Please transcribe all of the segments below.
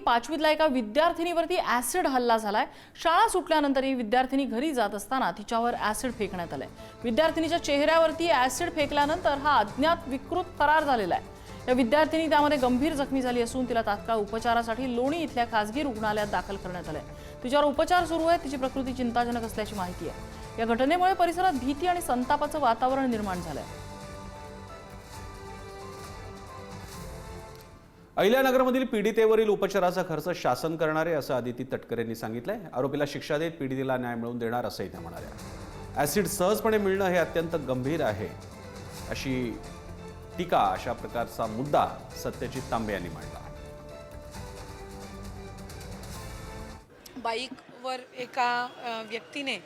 5वीतल्या एका विद्यार्थिनीवरती ऍसिड हल्ला झालाय। शाळा सुटल्यानंतर ही विद्यार्थिनी घरी जात असताना तिच्यावर ऍसिड फेकण्यात आलाय। विद्यार्थिनीच्या चेहऱ्यावरती ऍसिड फेकल्यानंतर हा अज्ञात विकृत फरार झालेला आहे। या विद्यार्थिनी त्यामध्ये गंभीर जखमी झाली असून तिला तात्काळ उपचारासाठी लोणी इथल्या खासगी रुग्णालयात दाखल करण्यात आले। तिच्यावर उपचार सुरू आहेत। तिची प्रकृती चिंताजनक असल्याची माहिती आहे। या घटनेमुळे परिसरात भीती आणि संतापाचं वातावरण निर्माण झालंय। अहिल्यानगरमधील पीडितेवरील उपचाराचा खर्च शासन करणार आहे असं आदिती तटकरेंनी सांगितलंय। आरोपीला शिक्षा देत पीडितेला न्याय मिळवून देणार असंही त्या म्हणाल्या। ऍसिड सहजपणे मिळणं हे अत्यंत गंभीर आहे अशी टीका अशा प्रकारचा मुद्दा सत्यजित तांबे यांनी मांडला। बाईकवर एका व्यक्तीने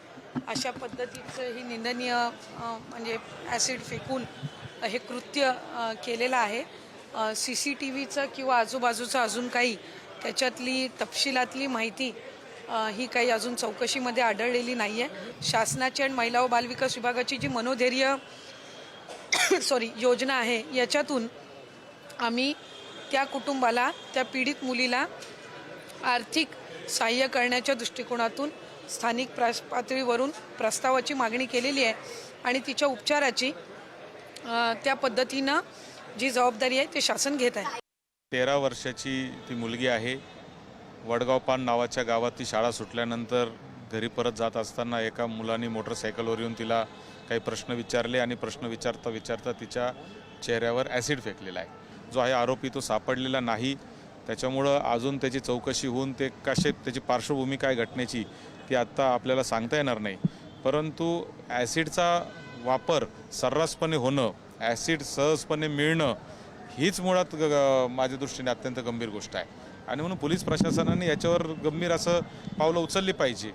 अशा पद्धतीचं ही निंदनीय म्हणजे ॲसिड फेकून हे कृत्य केलेलं आहे। CCTVचं किंवा आजूबाजूचं अजून काही त्याच्यातली तपशिलातली माहिती ही काही अजून चौकशीमध्ये आढळलेली नाही आहे। शासनाची आणि महिला व बालविकास विभागाची जी मनोधैर्य योजना आहे याच्यातून आम्ही त्या कुटुंबाला, त्या पीडित मुलीला आर्थिक सहाय्य करण्याच्या दृष्टिकोनातून स्थानिक पातळीवरून प्रस्तावाची मागणी केलेली आहे आणि तिच्या उपचाराची त्या पद्धतीनं जी जबाबदारी आहे ते शासन घेत आहे। 13 वर्षाची ती मुलगी आहे। वडगावपान नावाच्या गावात ती शाळा सुटल्यानंतर घरी परत जात असताना एका मुलाने मोटरसायकलवर येऊन तिला काही प्रश्न विचारले आणि प्रश्न विचारता विचारता तिच्या चेहऱ्यावर ॲसिड फेकलेला आहे। जो आहे आरोपी तो सापडलेला नाही। त्याच्यामुळं अजून त्याची चौकशी होऊन ते त्याची पार्श्वभूमी काय घटनेची ती आत्ता आपल्याला सांगता येणार नाही। परंतु ॲसिडचा वापर सर्रासपणे होणं, ॲसिड सहजपणे मिळणं हीच मुळात माझ्या दृष्टीने अत्यंत गंभीर गोष्ट आहे आणि म्हणून पोलीस प्रशासनाने याच्यावर गंभीर असं पावलं उचलली पाहिजे।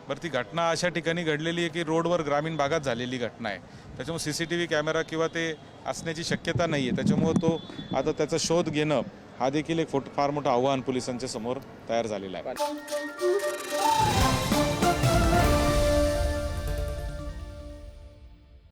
बरं, ती घटना अशा ठिकाणी घडलेली आहे की रोडवर ग्रामीण भागात झालेली घटना आहे। त्याच्यामुळे CCTV कॅमेरा किंवा ते असण्याची शक्यता नाही आहे। त्याच्यामुळे तो आता त्याचा शोध घेणं हा देखील एक फार मोठं आव्हान पोलिसांच्या समोर तयार झालेला आहे।